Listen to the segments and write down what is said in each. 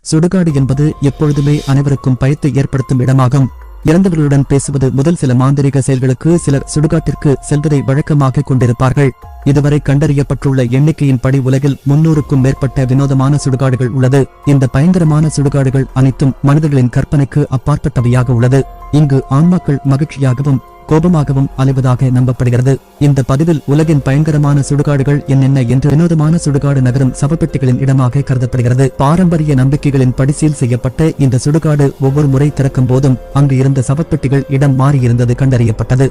சுடுகாடு என்பது எப்பொழுதுமே அனைவருக்கும் பயத்தை ஏற்படுத்தும் இடமாகும். இறந்தவர்களுடன் பேசுவது முதல் சில மாந்திரிக செயல்களுக்கு சிலர் சுடுகாட்டிற்கு செல்வதை வழக்கமாக கொண்டிருப்பார்கள். இதுவரை கண்டறியப்பட்டுள்ள எண்ணிக்கையின் படி உலகில் 300க்கும் மேற்பட்ட வினோதமான சுடுகாடுகள் உள்ளது. இந்த பயங்கரமான சுடுகாடுகள் அனைத்தும் மனிதர்களின் கற்பனைக்கு அப்பாற்பட்டவையாக உள்ளது. இங்கு ஆன்மாக்கள் மகிழ்ச்சியாகவும் கோபமாகவும் அலைவதாக நம்பப்படுகிறது. இந்த பதிவில் உலகின் பயங்கரமான சுடுகாடுகள் என்னென்ன என்று வினோதமான சுடுகாடு நகரும் சவப்பெட்டிகளின் இடமாக கருதப்படுகிறது. பாரம்பரிய நம்பிக்கைகளின் படி சீல் செய்யப்பட்ட இந்த சுடுகாடு ஒவ்வொரு முறை திறக்கும் போதும் அங்கு இருந்த சவப்பெட்டிகள் இடம் மாறியிருந்தது கண்டறியப்பட்டது.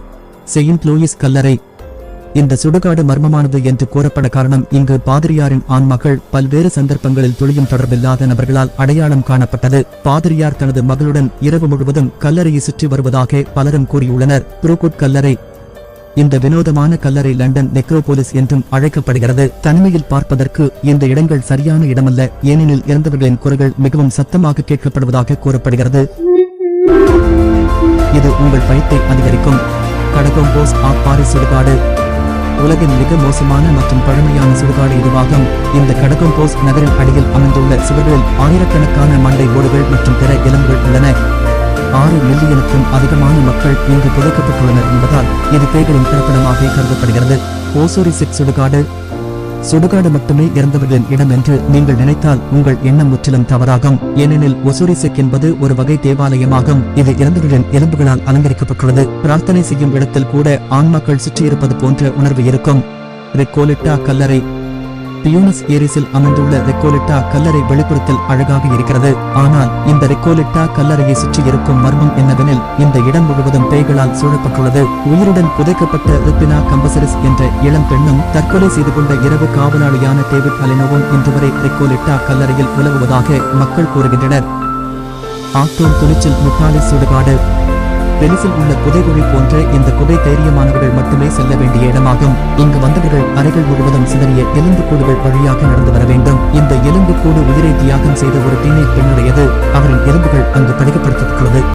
செயின்ட் லூயிஸ் கல்லறை. இந்த சுடுகாடு மர்மமானது என்று கூறப்பட காரணம் இங்கு பாதிரியாரின் ஆண்மகள் பல்வேறு சந்தர்ப்பங்களில் துளியும் தொடர்பில்லாத நபர்களால் அடையாளம் காணப்பட்டது. பாதிரியார் தனது மகளுடன் இரவு முழுவதும் கல்லறையை சுற்றி வருவதாக பலரும் கூறியுள்ளனர். ப்ரூகுட் கல்லறை. இந்த வினோதமான கல்லறை லண்டன் நெக்ரோபோலிஸ் என்றும் அழைக்கப்படுகிறது. தனிமையில் பார்ப்பதற்கு இந்த இடங்கள் சரியான இடமல்ல, ஏனெனில் இறந்தவர்களின் குரல்கள் மிகவும் சத்தமாக கேட்கப்படுவதாக கூறப்படுகிறது. இது உங்கள் பயத்தை அதிகரிக்கும். கடகோம்போஸ் ஆஃப் பாரிஸ் சுடுகாடு. உலகின் மிக மோசமான மற்றும் பழமையான சுடுகாடு இதுவாகும். இந்த கடகோம்போஸ் நகரின் அடியில் அமைந்துள்ள சுவர்களில் ஆயிரக்கணக்கான மண்டை ஓடுகள் மற்றும் பிற எலும்புகள் உள்ளன. 6 மில்லியனுக்கும் அதிகமான மக்கள் இங்கு புதைக்கப்பட்டுள்ளனர் என்பதால் இது பேய்களின் பிறப்பிடமாக கருதப்படுகிறது. ஓசோரிசெக் சுடுகாடு. சுடுகாடு மட்டுமே இறந்தவர்களின் இடம் என்று நீங்கள் நினைத்தால் உங்கள் எண்ணம் முற்றிலும் தவறாகும். ஏனெனில் ஒசோரிசெக் என்பது ஒரு வகை தேவாலயமாகும். இது இறந்தவர்களின் எலும்புகளால் அலங்கரிக்கப்பட்டுள்ளது. பிரார்த்தனை செய்யும் இடத்தில் கூட ஆன்மாக்கள் சுற்றியிருப்பது போன்ற உணர்வு இருக்கும். ரெக்கோலிட்டா கல்லறை. பியூனஸ் ஏரிஸில் அமைந்துள்ள ரெக்கோலிட்டா கல்லறை வெளிப்புறத்தில் அழகாக இருக்கிறது. ஆனால் இந்த ரெக்கோலிட்டா கல்லறையை சுற்றி இருக்கும் மர்மம் என்னவெனில் இந்த இடம் முழுவதும் பேய்களால் சூழப்பட்டுள்ளது. உயிருடன் புதைக்கப்பட்ட ரிப்பினா கம்பசரிஸ் என்ற இளம் பெண்ணும் தற்கொலை செய்து கொண்ட இரவு காவலாளியான டேவிட் அலினோவும் இன்று வரை ரெக்கோலிட்டா கல்லறையில் உலவுவதாக மக்கள் கூறுகின்றனர். ஆக்டோன் துணிச்சல் முட்டாலிஸ் சுடுகாடு. பெலிசில் உள்ள புதைகுழி போன்ற இந்த குகை தைரியமானவர்கள் மட்டுமே செல்ல வேண்டிய இடமாகும். இங்கு வந்தவர்கள் அறைகள் முழுவதும் சிதறிய எலும்புக்கூடுகள் வழியாக நடந்து வர வேண்டும். இந்த எலும்புக்கூடு உயிரை தியாகம் செய்த ஒரு டீனேஜ் பெண்ணுடையது. அவரின் எலும்புகள் அங்கு பதிக்கப்படுத்தப்பட்டுள்ளது.